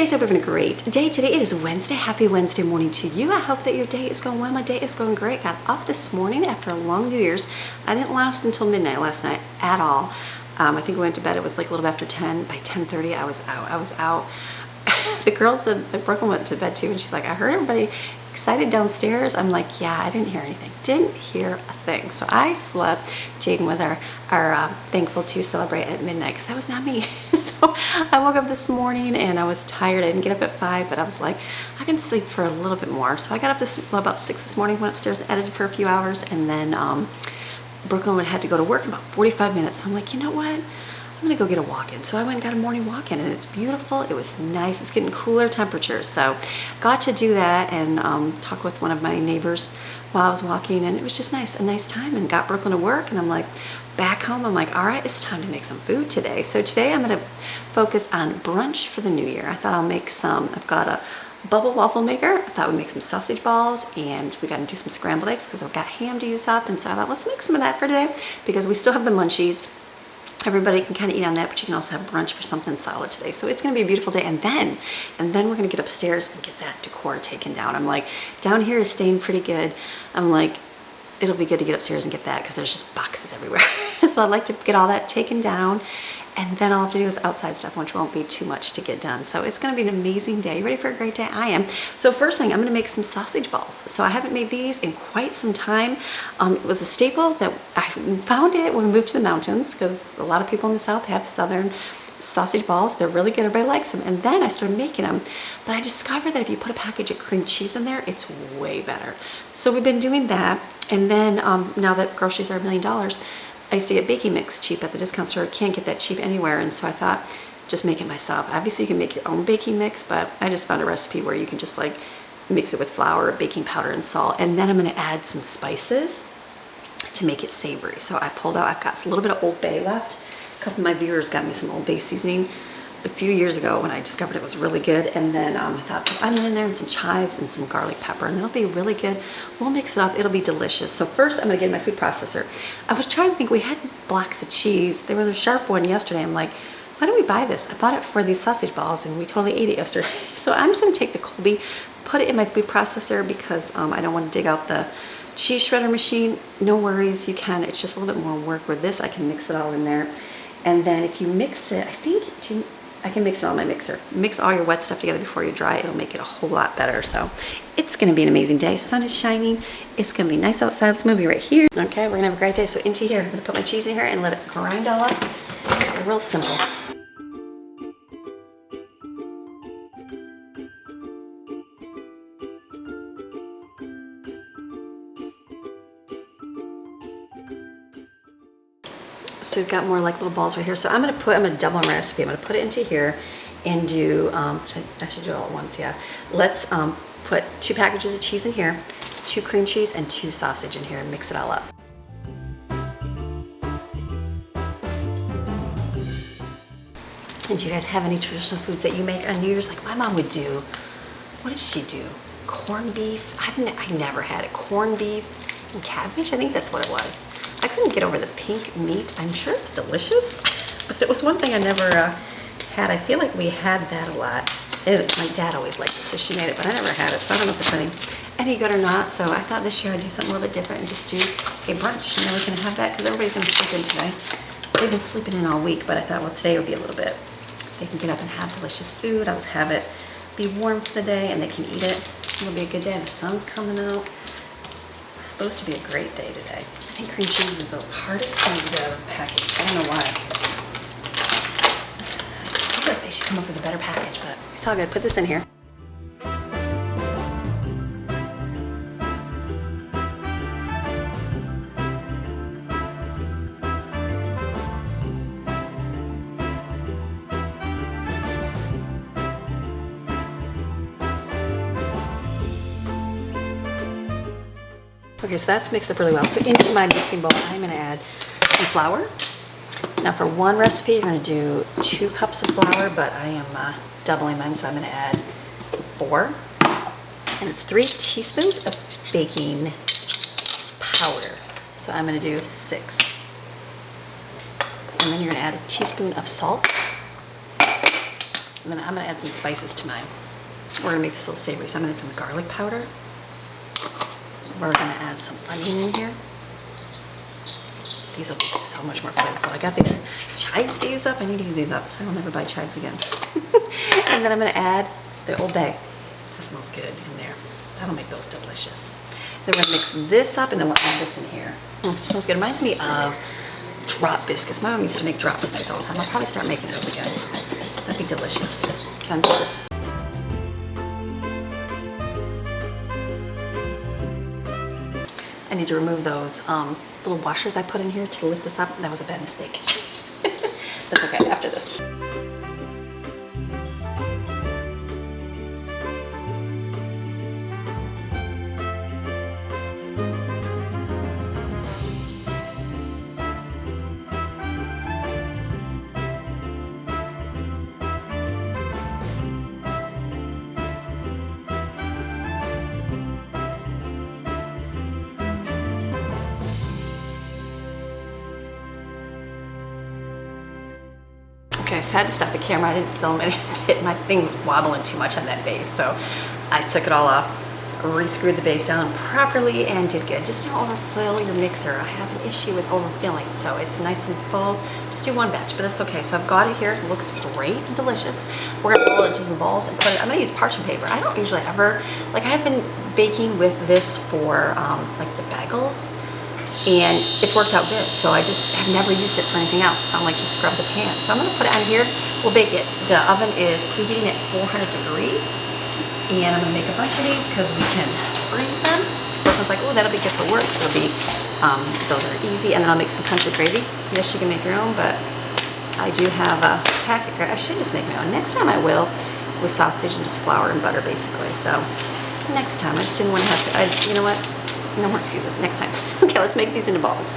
guys, hope you're having a great day today. It is Wednesday. Happy Wednesday morning to you. I hope that your day is going well. My day is going great. Got up this morning after a long New Year's. I didn't last until midnight last night at all. I think I went to bed. It was like a little bit after 10. By 10:30, I was out. The girls at Brooklyn went to bed too, and she's like, I heard everybody excited downstairs. I'm like, yeah, I didn't hear anything. Didn't hear a thing. So I slept. Jaden was our thankful to celebrate at midnight, because that was not me. So I woke up this morning and I was tired. I didn't get up at 5, but I was like, I can sleep for a little bit more. So I got up about 6 this morning, went upstairs and edited for a few hours, and then Brooklyn had to go to work in about 45 minutes. So I'm like, you know what? I'm gonna go get a walk-in. So I went and got a morning walk-in, and it's beautiful. It was nice. It's getting cooler temperatures. So got to do that and talk with one of my neighbors while I was walking, and it was just nice, a nice time, and got Brooklyn to work. And I'm like, back home, I'm like, all right, it's time to make some food today. So today I'm gonna focus on brunch for the new year. I thought I'll make some, I've got a bubble waffle maker. I thought we'd make some sausage balls, and we got to do some scrambled eggs because I've got ham to use up. And so I thought, let's make some of that for today, because we still have the munchies. Everybody can kind of eat on that, but you can also have brunch for something solid today. So it's going to be a beautiful day. And then we're going to get upstairs and get that decor taken down. I'm like, down here is staying pretty good. I'm like, it'll be good to get upstairs and get that, because there's just boxes everywhere. So I'd like to get all that taken down. And then I'll have to do this outside stuff, which won't be too much to get done. So it's gonna be an amazing day. You ready for a great day? I am. So first thing, I'm gonna make some sausage balls. So I haven't made these in quite some time. It was a staple that I found it when we moved to the mountains, because a lot of people in the South have Southern sausage balls. They're really good, everybody likes them. And then I started making them. But I discovered that if you put a package of cream cheese in there, it's way better. So we've been doing that. And then now that groceries are $1 million, I used to get baking mix cheap at the discount store. I can't get that cheap anywhere, and so I thought, just make it myself. Obviously you can make your own baking mix, but I just found a recipe where you can just like mix it with flour, baking powder, and salt. And then I'm gonna add some spices to make it savory. So I pulled out, I've got a little bit of Old Bay left. A couple of my viewers got me some Old Bay seasoning a few years ago when I discovered it was really good. And then I thought, put onion in there and some chives and some garlic pepper, and it'll be really good. We'll mix it up, it'll be delicious. So first I'm gonna get in my food processor. I was trying to think, we had blocks of cheese. There was a sharp one yesterday. I'm like, why don't we buy this? I bought it for these sausage balls, and we totally ate it yesterday. So I'm just gonna take the Colby, put it in my food processor, because I don't wanna dig out the cheese shredder machine. No worries, you can. It's just a little bit more work. With this, I can mix it all in there. And then if you mix it, I can mix it on my mixer. Mix all your wet stuff together before you dry it. It'll make it a whole lot better. So it's gonna be an amazing day. Sun is shining. It's gonna be nice outside. Let's move you right here. Okay, we're gonna have a great day. So into here, I'm gonna put my cheese in here and let it grind all up. Real simple. So we've got more like little balls right here. So I'm gonna double my recipe. I'm gonna put it into here and do, I should do it all at once, yeah. Let's put 2 packages of cheese in here, 2 cream cheese, and 2 sausage in here, and mix it all up. And do you guys have any traditional foods that you make on New Year's? Like my mom would do, what did she do? Corned beef, I never had it. Corned beef and cabbage, I think that's what it was. I couldn't get over the pink meat. I'm sure it's delicious, but it was one thing I never had. I feel like we had that a lot. My dad always liked it, so she made it, but I never had it, so I don't know if it's any good or not. So I thought this year I'd do something a little bit different and just do a brunch. You know, we can have that, because everybody's gonna sleep in today. They've been sleeping in all week, but I thought, well, today would be a little bit. They can get up and have delicious food. I'll just have it be warm for the day, and they can eat it. It'll be a good day. The sun's coming out. It's supposed to be a great day today. I think cream cheese is the hardest thing to get out of a package. I don't know why. I feel like they should come up with a better package, but it's all good. Put this in here. Okay, so that's mixed up really well. So into my mixing bowl, I'm gonna add some flour. Now for one recipe, you're gonna do 2 cups of flour, but I am doubling mine, so I'm gonna add 4. And it's 3 teaspoons of baking powder. So I'm gonna do 6. And then you're gonna add a teaspoon of salt. And then I'm gonna add some spices to mine. We're gonna make this a little savory. So I'm gonna add some garlic powder. We're gonna add some onion in here. These will be so much more flavorful. I got these chives to use up. I need to use these up. I will never buy chives again. And then I'm gonna add the Old Bay. That smells good in there. That'll make those delicious. Then we're gonna mix this up and then we'll add this in here. Smells good. Reminds me of drop biscuits. My mom used to make drop biscuits all the time. I'll probably start making those again. That'd be delicious. Can I do this? I need to remove those little washers I put in here to lift this up. That was a bad mistake. That's okay, after this. Okay, so I had to stop the camera. I didn't film any of it. My thing was wobbling too much on that base, so I took it all off, re-screwed the base down properly, and did good. Just don't overfill your mixer. I have an issue with overfilling, so it's nice and full. Just do one batch, but that's okay. So I've got it here. It looks great and delicious. We're gonna roll it into some balls and put it. I'm gonna use parchment paper. I don't usually ever, like I have been baking with this for like the bagels, and it's worked out good. So I just have never used it for anything else. I'm like, just scrub the pan. So I'm gonna put it on here. We'll bake it. The oven is preheating at 400 degrees. And I'm gonna make a bunch of these because we can freeze them. Brooklyn's like, oh, that'll be good for work. So it'll be, those are easy. And then I'll make some country gravy. Yes, you can make your own, but I do have a packet. I should just make my own. Next time I will, with sausage and just flour and butter, basically. So next time, I just didn't want to have to, you know what? No more excuses, next time. Okay, let's make these into balls.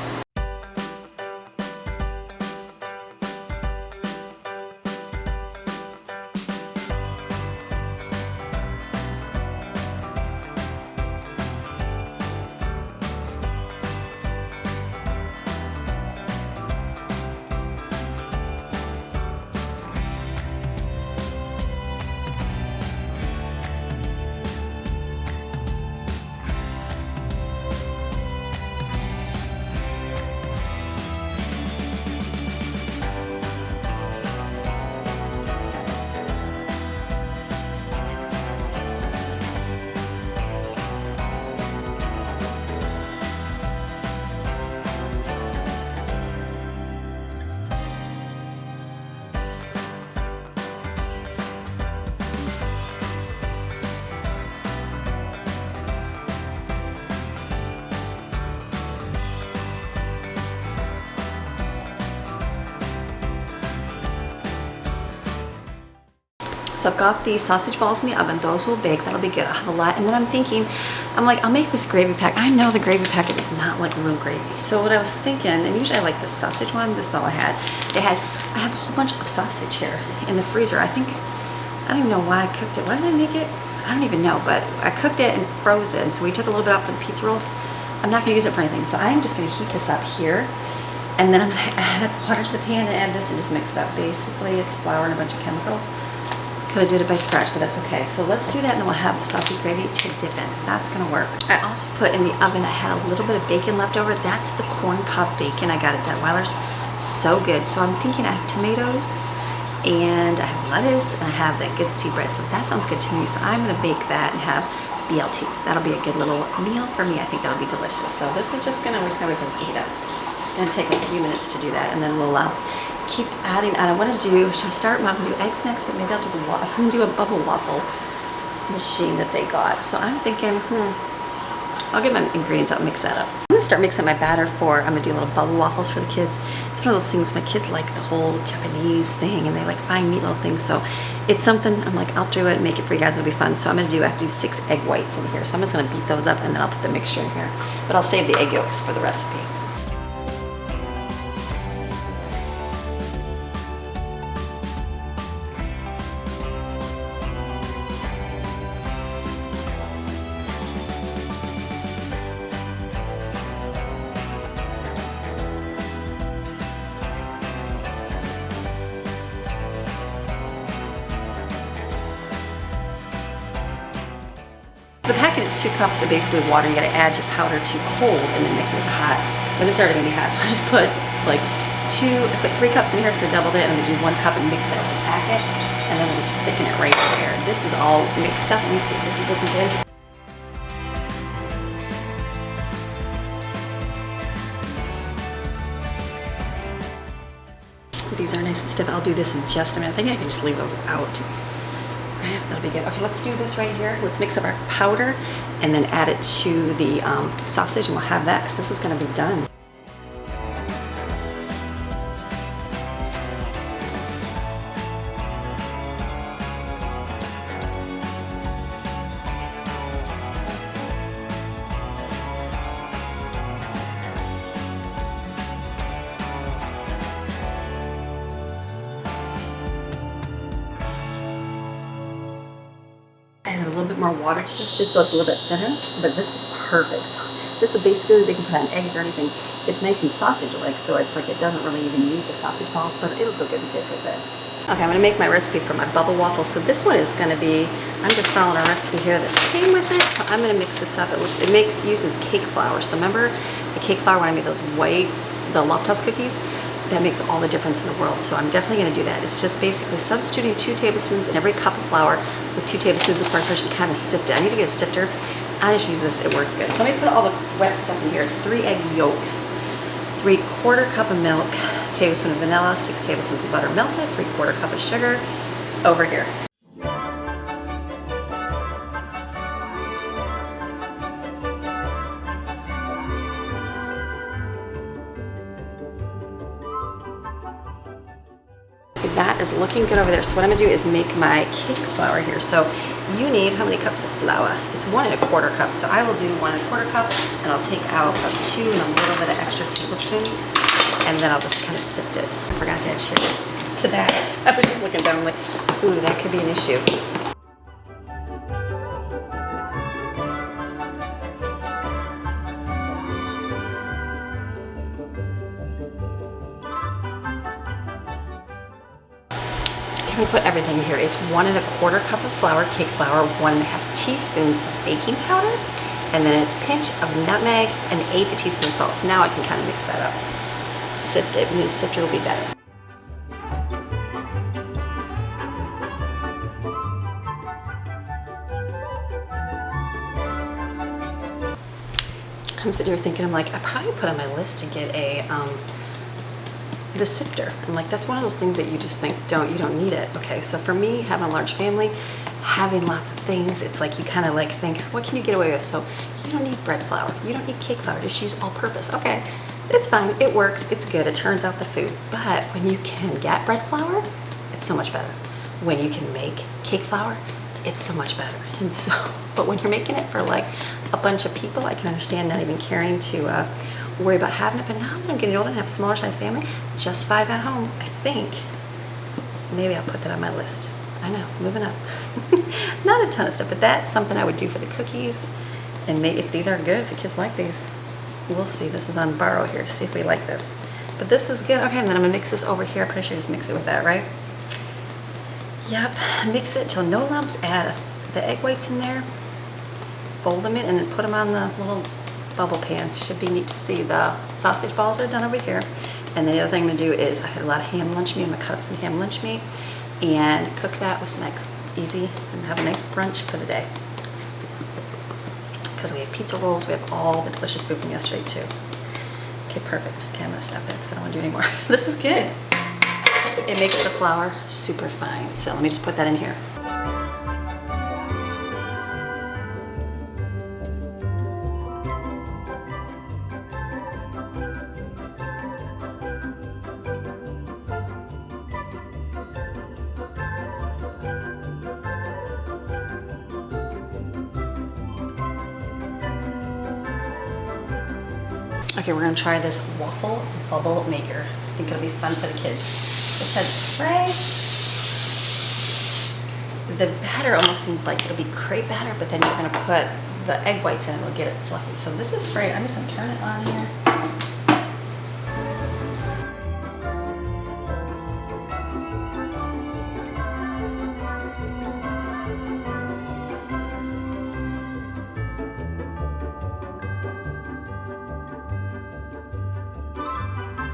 So I've got these sausage balls in the oven. Those will bake. That'll be good. I'll have a lot. And then I'm thinking, I'm like, I'll make this gravy pack. I know the gravy packet is not like real gravy. So what I was thinking, and usually I like the sausage one. This is all I had. I have a whole bunch of sausage here in the freezer. I don't even know why I cooked it. Why did I make it? I don't even know. But I cooked it and froze it. And so we took a little bit out for the pizza rolls. I'm not going to use it for anything. So I'm just going to heat this up here. And then I'm going to add water to the pan and add this and just mix it up. Basically, it's flour and a bunch of chemicals. Could have did it by scratch, but that's okay. So let's do that, and then we'll have the sausage gravy to dip in. That's gonna work. I also put in the oven, I had a little bit of bacon left over. That's the corn cob bacon I got at Detweiler's. So good. So I'm thinking I have tomatoes, and I have lettuce, and I have that good sea bread. So that sounds good to me. So I'm gonna bake that and have BLTs. That'll be a good little meal for me. I think that'll be delicious. So this is we're just gonna wait for this to heat up. It's gonna take a few minutes to do that, and then we'll keep adding. And I want to do, should I start? I was going to do eggs next, but maybe I'll do I'm going to do a bubble waffle machine that they got. So I'm thinking, I'll get my ingredients out and mix that up. I'm going to start mixing my batter I'm going to do little bubble waffles for the kids. It's one of those things, my kids like the whole Japanese thing, and they like find neat little things. So it's something, I'm like, I'll do it and make it for you guys. It'll be fun. So I have to do 6 egg whites in here. So I'm just going to beat those up, and then I'll put the mixture in here. But I'll save the egg yolks for the recipe. The packet is 2 cups of basically water. You gotta add your powder to cold and then mix it with the hot. But it's already gonna be hot, so I just put like I put 3 cups in here because I doubled it. And I'm gonna do 1 cup and mix that with the packet. And then we'll just thicken it right there. This is all mixed up. Let me see, this is looking good. These are nice and stiff. I'll do this in just a minute. I think I can just leave those out. Right, that'll be good. Okay, let's do this right here. Let's mix up our powder and then add it to the sausage, and we'll have that because this is gonna be done. Add a little bit more water to this just so it's a little bit thinner, but this is perfect. So this is basically, they can put on eggs or anything. It's nice and sausage-like, so it's like it doesn't really even need the sausage balls, but it'll go good and dip with it. Okay, I'm gonna make my recipe for my bubble waffle. So this one is gonna be, I'm just following a recipe here that came with it. So I'm gonna mix this up. It uses cake flour. So remember the cake flour when I made those the Loft House cookies? That makes all the difference in the world. So I'm definitely gonna do that. It's just basically substituting 2 tablespoons in every cup of flour with 2 tablespoons of cornstarch and kind of sift it. I need to get a sifter. I just use this, it works good. So let me put all the wet stuff in here. It's 3 egg yolks, 3/4 cup of milk, tablespoon of vanilla, 6 tablespoons of butter melted, 3/4 cup of sugar over here. That is looking good over there. So what I'm gonna do is make my cake flour here. So you need how many cups of flour? It's 1 1/4 cup. So I will do 1 1/4 cup, and I'll take out about 2 and a little bit of extra tablespoons, and then I'll just kind of sift it. I forgot to add sugar to that. I was just looking down like, ooh, that could be an issue. We put everything in here. It's 1 1/4 cup of flour, cake flour, 1 1/2 teaspoons of baking powder, and then it's a pinch of nutmeg and 1/8 teaspoon of salt. So now I can kind of mix that up. Sift it, and the sifter will be better. I'm sitting here thinking, I'm like, I probably put on my list to get the sifter. I'm like, that's one of those things that you just think, you don't need it. Okay, so for me, having a large family, having lots of things, it's like you kind of like think, what can you get away with? So you don't need bread flour, you don't need cake flour, just use all purpose. Okay, it's fine, it works, it's good, it turns out the food. But when you can get bread flour, it's so much better. When you can make cake flour, it's so much better. And so, but when you're making it for like a bunch of people, I can understand not even caring to worry about having it. But now that I'm getting older and have a smaller size family, just 5 at home, I think maybe I'll put that on my list. I know, moving up. Not a ton of stuff, but that's something I would do for the cookies. And maybe if these are good, if the kids like these, we'll see. This is on borrow here, see if we like this. But this is good. Okay, and then I'm gonna mix this over here. I'm pretty sure just mix it with that, right? Yep, mix it till no lumps. Add the egg whites in there, fold them in, and then put them on the little bubble pan. Should be neat to see. The sausage balls are done over here. And the other thing I'm gonna do is I had a lot of ham lunch meat. I'm gonna cut up some ham lunch meat and cook that with some eggs. Easy, and have a nice brunch for the day. Because we have pizza rolls, we have all the delicious food from yesterday too. Okay, perfect. Okay, I'm gonna stop there because I don't want to do any more. This is good. It makes the flour super fine. So let me just put that in here. Okay, we're gonna try this waffle bubble maker. I think it'll be fun for the kids. It says spray. The batter almost seems like it'll be crepe batter, but then you're gonna put the egg whites in and it'll get it fluffy. So this is spray. I'm just gonna turn it on here.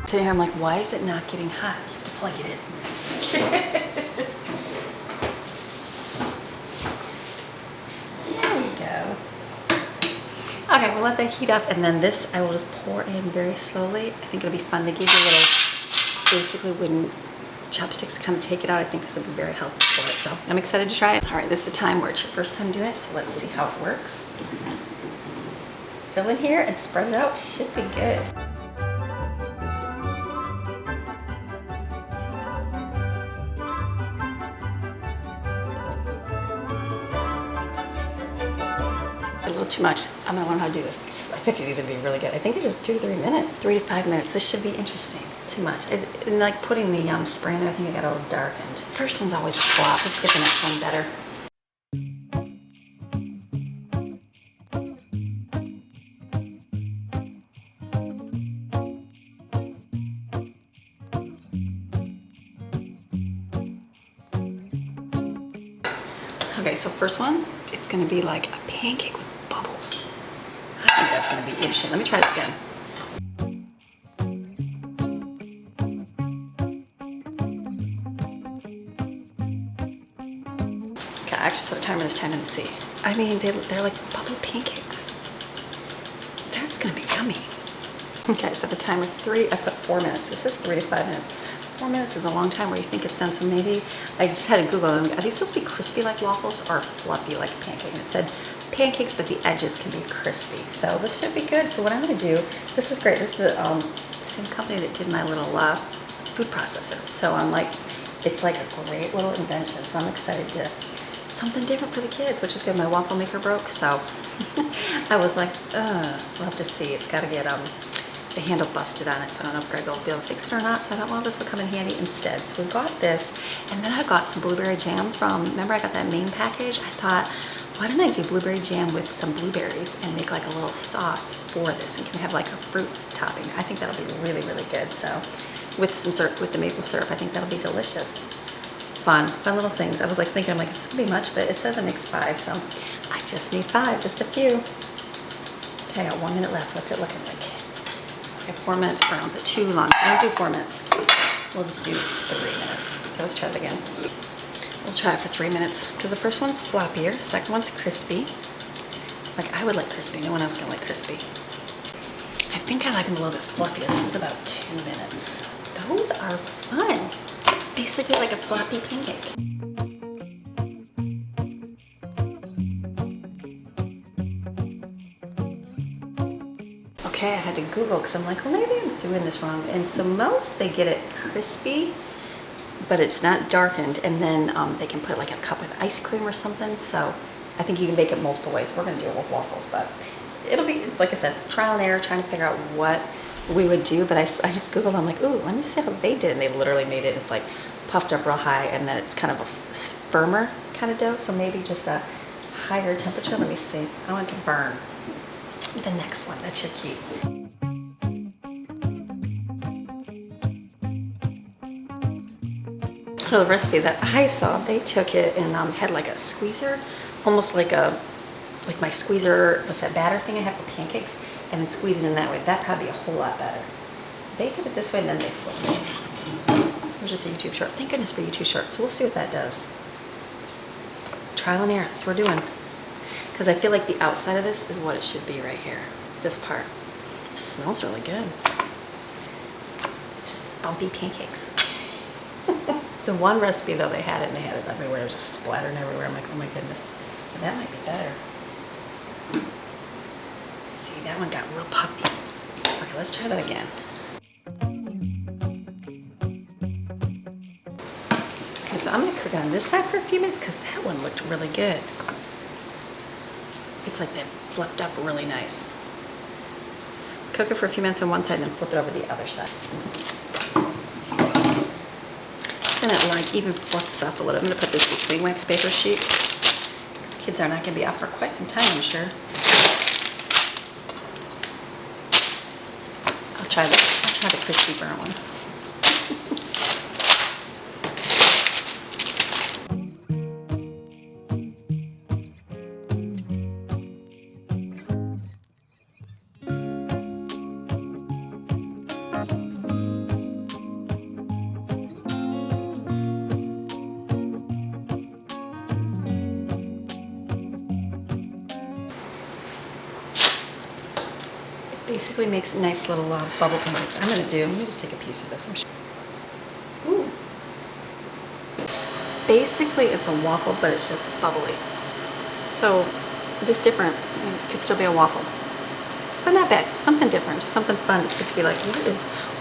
So here I'm like, why is it not getting hot? You have to plug it in. There we go. Okay, we'll let that heat up, and then this I will just pour in very slowly. I think it'll be fun. They give you little, basically wooden chopsticks to kind of take it out. I think this will be very helpful for it, so I'm excited to try it. All right, this is the time where it's your first time doing it, so let's see how it works. Fill in here and spread it out. Should be good. A little too much. I'm gonna learn how to do this. I bet you these would be really good. I think it's just 2 to 3 minutes. 3 to 5 minutes. This should be interesting. Too much. And like putting the spray in there, I think it got a little darkened. First one's always a flop. Let's get the next one better. Okay, so first one, it's gonna be like a pancake with bubbles. I think that's gonna be interesting. Let me try this again. Okay, I actually set a timer this time and see. I mean, they're like bubble pancakes. That's gonna be yummy. Okay, so the timer 3, I put 4 minutes. This is 3 to 5 minutes. 4 minutes is a long time where you think it's done, so maybe I just had to Google them. Are these supposed to be crispy like waffles or fluffy like a pancake? And it said pancakes, but the edges can be crispy. So this should be good. So what I'm gonna do, this is great. This is the same company that did my little food processor. So I'm like, it's like a great little invention. So I'm excited to, something different for the kids, which is good. My waffle maker broke, so I was like, we'll have to see. It's gotta get, the handle busted on it, so I don't know if Greg will be able to fix it or not, so I thought, well, this will come in handy instead. So we got this, and then I got some blueberry jam from, remember I got that main package? I thought, why don't I do blueberry jam with some blueberries and make like a little sauce for this, and can we have like a fruit topping? I think that'll be really, really good. So with some syrup, with the maple syrup, I think that'll be delicious. Fun little things. I was like thinking, I'm like, this is gonna be much, but it says it makes 5, so I just need 5, just a few. Okay, I got 1 minute left. What's it looking like? Okay, 4 minutes browns. It's too long. So don't do 4 minutes. We'll just do 3 minutes. Okay, let's try it again. We'll try it for 3 minutes because the first one's floppier, second one's crispy. Like I would like crispy. No one else can like crispy. I think I like them a little bit fluffier. This is about 2 minutes. Those are fun. Basically like a floppy pancake. Okay, I had to Google because I'm like, well, maybe I'm doing this wrong. And so most they get it crispy, but it's not darkened. And then they can put it like in a cup with ice cream or something. So I think you can make it multiple ways. We're gonna do it with waffles, but it's like I said, trial and error, trying to figure out what we would do. But I just Googled, I'm like, ooh, let me see how they did. And they literally made it, it's like puffed up real high, and then it's kind of a firmer kind of dough. So maybe just a higher temperature. Let me see, I want it to burn. The next one, that should keep. So the recipe that I saw, they took it and had like a squeezer, almost like my squeezer, what's that batter thing I have for pancakes, and then squeeze it in that way. That'd probably be a whole lot better. They did it this way and then they flipped it. It was just a YouTube short. Thank goodness for YouTube shorts. So we'll see what that does. Trial and error, that's what we're doing. Because I feel like the outside of this is what it should be right here, this part. It smells really good. It's just bumpy pancakes. The one recipe though, they had it everywhere. It was just splattering everywhere. I'm like, oh my goodness, but that might be better. See, that one got real puffy. Okay, let's try that again. Okay, so I'm gonna cook it on this side for a few minutes because that one looked really good. It's like that flipped up really nice. Cook it for a few minutes on one side and then flip it over the other side. Then it like even flips up a little. I'm gonna put this between wax paper sheets because kids are not gonna be up for quite some time, I'm sure. I'll try the crispy burnt one. Basically makes nice little bubble pancakes. I'm gonna do, let me just take a piece of this. Ooh. Basically it's a waffle, but it's just bubbly. So just different. It could still be a waffle, but not bad. Something different, just something fun to be like,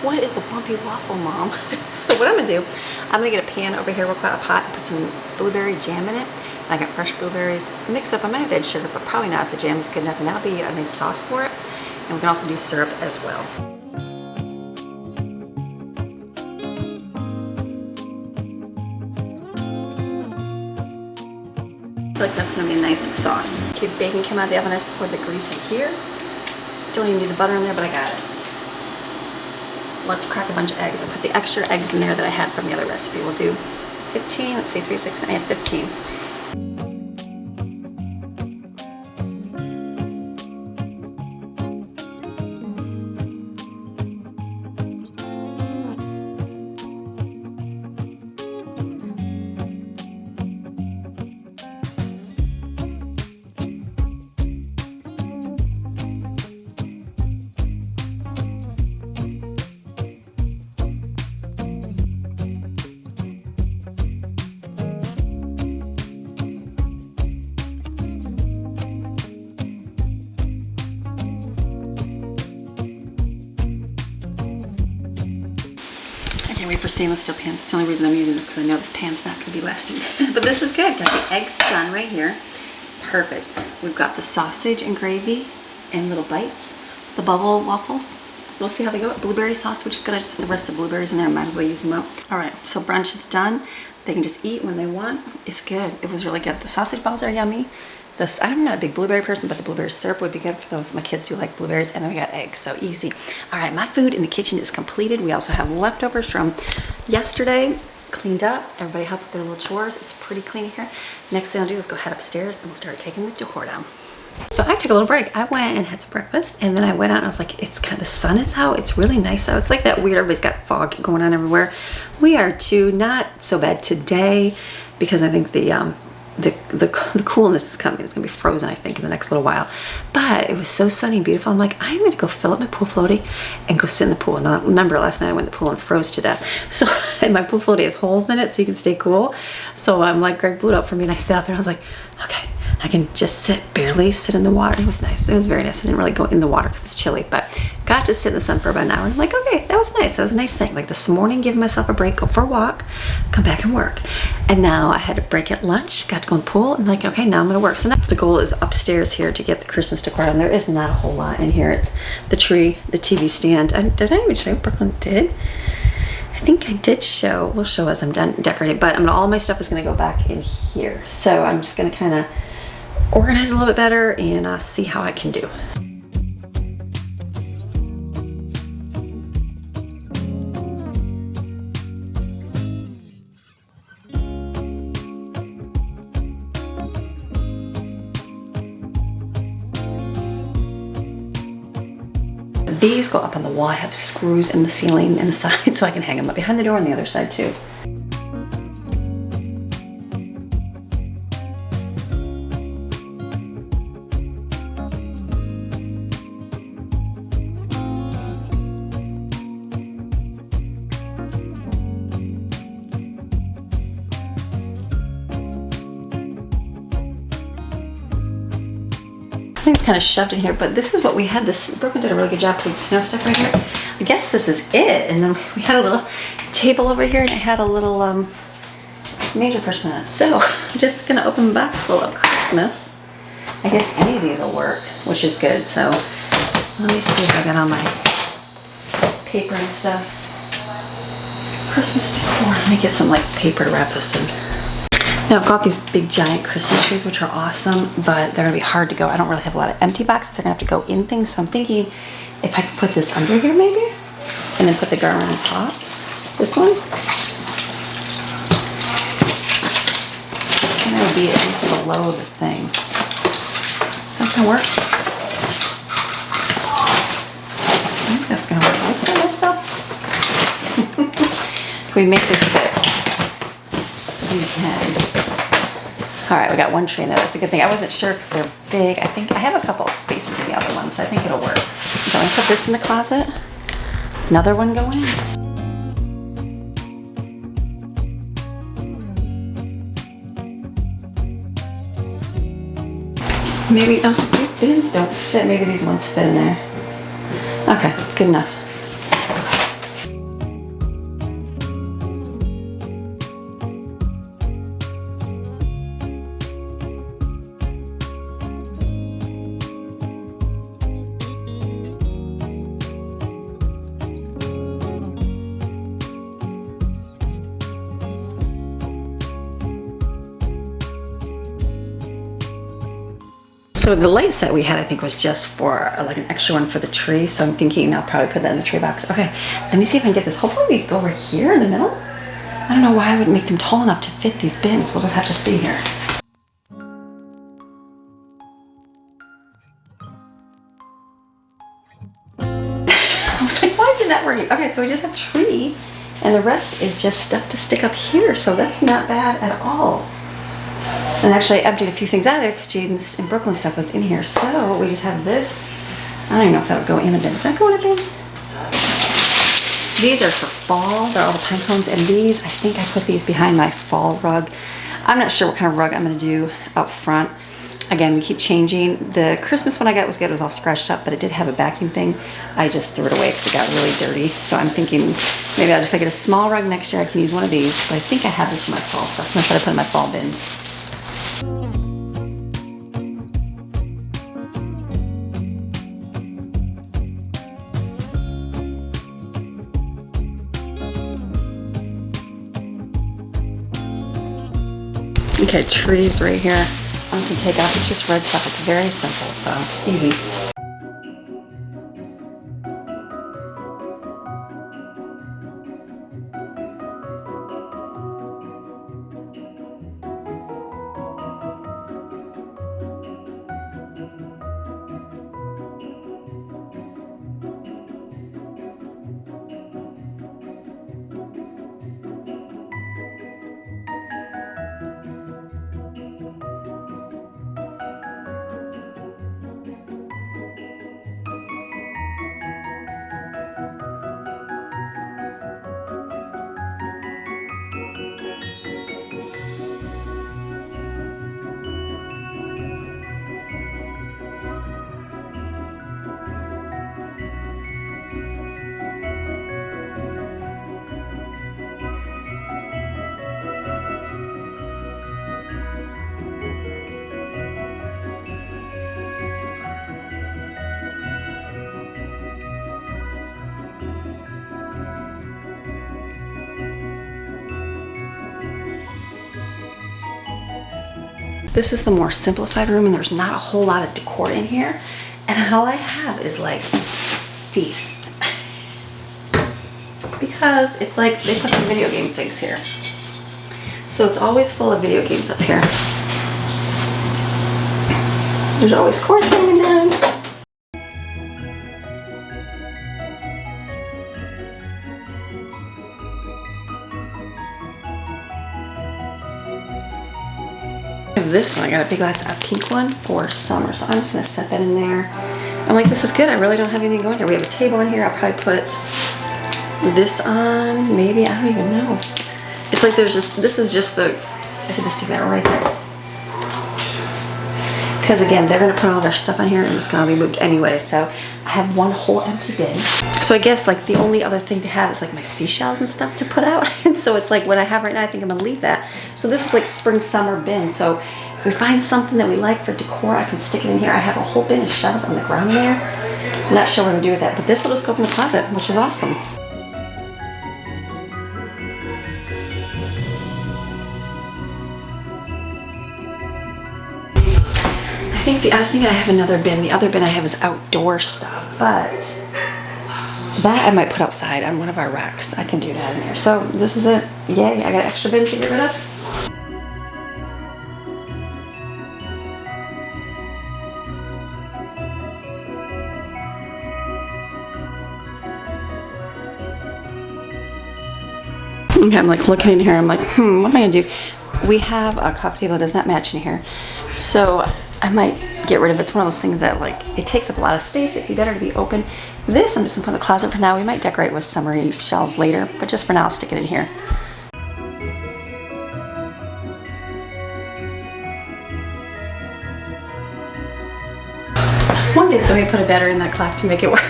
what is the bumpy waffle, Mom? So what I'm gonna do, I'm gonna get a pan over here, real quick, a pot, and put some blueberry jam in it. And I got fresh blueberries. Mix up, I might have to add sugar, but probably not if the jam is good enough, and that'll be a nice sauce for it. And we can also do syrup as well. I feel like that's gonna be a nice sauce. Okay, bacon came out of the oven. I just poured the grease in here. Don't even need the butter in there, but I got it. Let's crack a bunch of eggs. I put the extra eggs in there that I had from the other recipe. We'll do 15, let's see, 3, 6, 9, 15. Wait for stainless steel pans. It's the only reason I'm using this, because I know this pan's not going to be lasting. But this is good. Got the eggs done right here. Perfect. We've got the sausage and gravy and little bites. The bubble waffles. We'll see how they go. Blueberry sauce, which is good. I just put the rest of the blueberries in there. I might as well use them up. All right, so brunch is done. They can just eat when they want. It's good. It was really good. The sausage balls are yummy. I'm not a big blueberry person, but the blueberry syrup would be good for those. My kids do like blueberries, and then we got eggs, so easy. All right, my food in the kitchen is completed. We also have leftovers from yesterday, cleaned up. Everybody helped with their little chores. It's pretty clean here. Next thing I'll do is go head upstairs, and we'll start taking the decor down. So I took a little break. I went and had some breakfast, and then I went out and I was like, the sun is out. It's really nice out. It's like that weird, everybody's got fog going on everywhere. We are too, not so bad today, because I think the coolness is coming. It's gonna be frozen, I think, in the next little while. But it was so sunny and beautiful. I'm like, I'm gonna go fill up my pool floaty and go sit in the pool. And I remember last night I went in the pool and froze to death. So, and my pool floaty has holes in it so you can stay cool. So I'm like, Greg blew it up for me, and I sat out there and I was like, okay, I can just barely sit in the water. It was nice. It was very nice. I didn't really go in the water because it's chilly, but got to sit in the sun for about an hour. I'm like, okay, that was nice. That was a nice thing. Like this morning, giving myself a break, go for a walk, come back and work. And now I had a break at lunch, got to go in the pool, and like, okay, now I'm gonna work. So now the goal is upstairs here to get the Christmas decor done. There is not a whole lot in here. It's the tree, the TV stand. Did I even show you? Brooklyn did. I think I did show. We'll show as I'm done decorating, but all my stuff is gonna go back in here. So I'm just gonna kind of organize a little bit better and see how I can do. These go up on the wall. I have screws in the ceiling and the side so I can hang them up behind the door on the other side too. I think it's kind of shoved in here, but this is what we had. Brooklyn did a really good job putting snow stuff right here. I guess this is it. And then we had a little table over here, and it had a little major person on it. So I'm just gonna open a box full of Christmas. I guess any of these will work, which is good. So let me see if I got all my paper and stuff. Christmas decor. Let me get some like paper to wrap this in. Now I've got these big giant Christmas trees, which are awesome, but they're gonna be hard to go. I don't really have a lot of empty boxes. They're gonna have to go in things. So I'm thinking if I could put this under here maybe, and then put the garland on top. This one. And that would be at least below the thing. That's gonna work. I think that's gonna work. This kind of stuff. Can we make this fit? We can. All right, we got one tray in there. That's a good thing. I wasn't sure because they're big. I think I have a couple of spaces in the other one, so I think it'll work. So I'm gonna put this in the closet. Another one going in. Maybe these bins don't fit. Maybe these ones fit in there. Okay, that's good enough. So the light set we had, I think, was just for like an extra one for the tree. So I'm thinking I'll probably put that in the tree box. Okay, let me see if I can get this. Hopefully these go right here in the middle. I don't know why I would make them tall enough to fit these bins. We'll just have to see here. I was like, why is it not working? Okay, so we just have tree and the rest is just stuff to stick up here. So that's not bad at all. And actually I emptied a few things out of there because Jaden's and Brooklyn stuff was in here. So we just have this. I don't even know if that would go in a bin. Does that go in a bin? These are for fall. They're all the pine cones. And these, I think I put these behind my fall rug. I'm not sure what kind of rug I'm going to do out front. Again, we keep changing. The Christmas one I got was good. It was all scratched up, but it did have a backing thing. I just threw it away because it got really dirty. So I'm thinking maybe I'll just make it a small rug next year. I can use one of these. But I think I have this for my fall stuff. So I'm going to try to put in my fall bins. Okay, trees right here. I'm just gonna take off. It's just red stuff. It's very simple, so easy. This is the more simplified room and there's not a whole lot of decor in here. And all I have is like these. Because it's like they put some video game things here. So it's always full of video games up here. There's always cords hanging down. This one, I got a big lots of pink one for summer, so I'm just gonna set that in there. I'm like, this is good. I really don't have anything going here. We have a table in here. I'll probably put this on, maybe. I don't even know. It's like there's just, this is just the, I could just stick that right there. Because again, they're gonna put all their stuff on here and it's gonna be moved anyway. So I have one whole empty bin. So I guess like the only other thing to have is like my seashells and stuff to put out. And so it's like what I have right now, I think I'm gonna leave that. So this is like spring, summer bin. So if we find something that we like for decor, I can stick it in here. I have a whole bin of shells on the ground there. I'm not sure what I'm gonna do with that, but this will just go up in the closet, which is awesome. I was thinking I have another bin. The other bin I have is outdoor stuff, but that I might put outside on one of our racks. I can do that in there. So this is it. Yay, I got extra bins to get rid of. Okay, I'm like looking in here. I'm like, what am I gonna do? We have a coffee table that does not match in here. So I might get rid of it. It's one of those things that like, it takes up a lot of space. It'd be better to be open. This, I'm just gonna put in the closet for now. We might decorate with summery shelves later, but just for now, I'll stick it in here. One day somebody put a battery in that clock to make it work.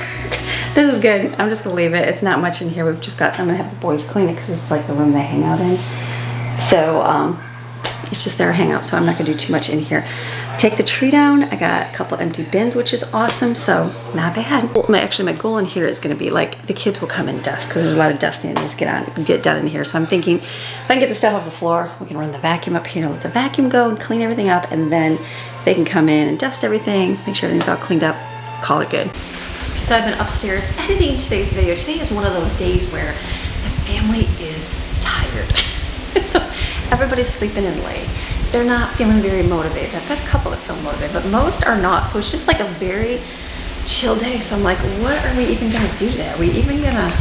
This is good. I'm just gonna leave it. It's not much in here. We've just got, I'm gonna have the boys clean it because this is like the room they hang out in. So it's just their hangout, so I'm not gonna do too much in here. Take the tree down. I got a couple empty bins, which is awesome, so not bad. Actually, my goal in here is gonna be like, the kids will come and dust because there's a lot of dusting that needs to get done in here. So I'm thinking, if I can get the stuff off the floor, we can run the vacuum up here, let the vacuum go and clean everything up, and then they can come in and dust everything, make sure everything's all cleaned up, call it good. So I've been upstairs editing today's video. Today is one of those days where the family is tired. So everybody's sleeping in late. They're not feeling very motivated. I've got a couple that feel motivated, but most are not. So it's just like a very chill day. So I'm like, what are we even gonna do today? Are we even gonna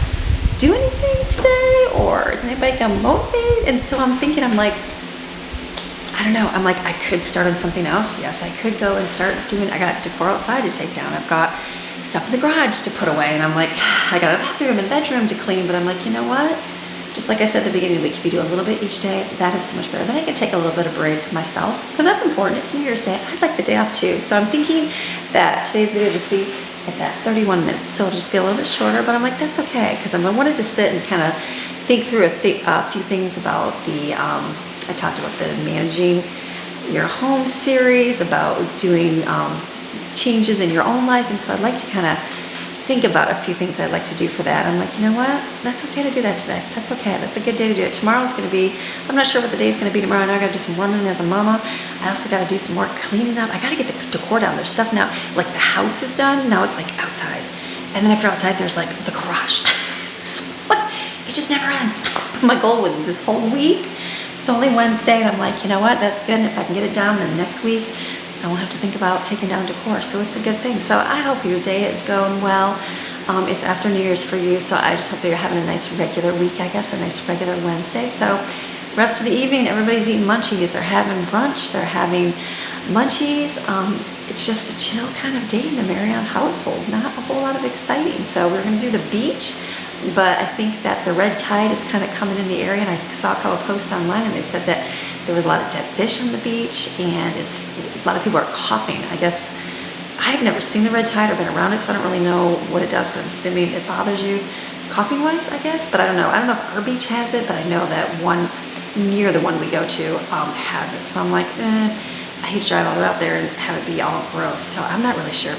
do anything today? Or is anybody gonna motivate? And so I'm thinking, I'm like, I don't know. I'm like, I could start on something else. Yes, I could go and start doing, I got decor outside to take down. I've got stuff in the garage to put away. And I'm like, I got a bathroom and bedroom to clean, but I'm like, you know what? Just like I said at the beginning of the week, if you do a little bit each day, that is so much better. Then I can take a little bit of break myself, because that's important. It's New Year's Day. I'd like the day off too. So I'm thinking that today's video will just be, it's at 31 minutes. So it'll just be a little bit shorter, but I'm like, that's okay. Because I wanted to sit and kind of think through a few things about the, I talked about the managing your home series, about doing changes in your own life. And so I'd like to kind of think about a few things I'd like to do for that. I'm like, you know what? That's okay to do that today. That's okay. That's a good day to do it. Tomorrow's going to be, I'm not sure what the day's going to be tomorrow. Now I got to do some running as a mama. I also got to do some more cleaning up. I got to get the decor down. There's stuff now, like the house is done. Now it's like outside. And then after outside, there's like the garage. So it just never ends. My goal was this whole week. It's only Wednesday. And I'm like, you know what? That's good. And if I can get it down, then next week, I won't have to think about taking down decor, so it's a good thing. So I hope your day is going well. It's after New Year's for you, so I just hope that you're having a nice regular week, I guess, a nice regular Wednesday. So rest of the evening, everybody's eating munchies. They're having brunch, they're having munchies. It's just a chill kind of day in the Maryon household, not a whole lot of exciting. So we're gonna do the beach, but I think that the red tide is kind of coming in the area, and I saw a couple posts online and they said that there was a lot of dead fish on the beach, and a lot of people are coughing. I guess I've never seen the red tide or been around it, so I don't really know what it does, but I'm assuming it bothers you coughing wise, I guess, but I don't know. I don't know if our beach has it, but I know that one near the one we go to has it. So I'm like, I hate to drive all the way out there and have it be all gross. So I'm not really sure.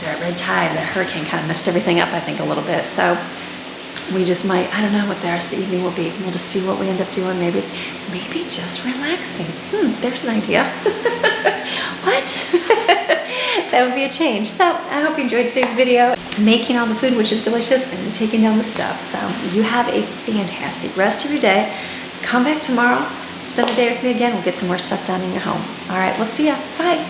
That red tide, that hurricane kind of messed everything up, I think, a little bit. So we just might, I don't know what the rest of the evening will be. We'll just see what we end up doing. Maybe just relaxing. There's an idea. What? That would be a change. So I hope you enjoyed today's video. Making all the food, which is delicious, and taking down the stuff. So you have a fantastic rest of your day. Come back tomorrow. Spend the day with me again. We'll get some more stuff done in your home. All right, we'll see ya. Bye.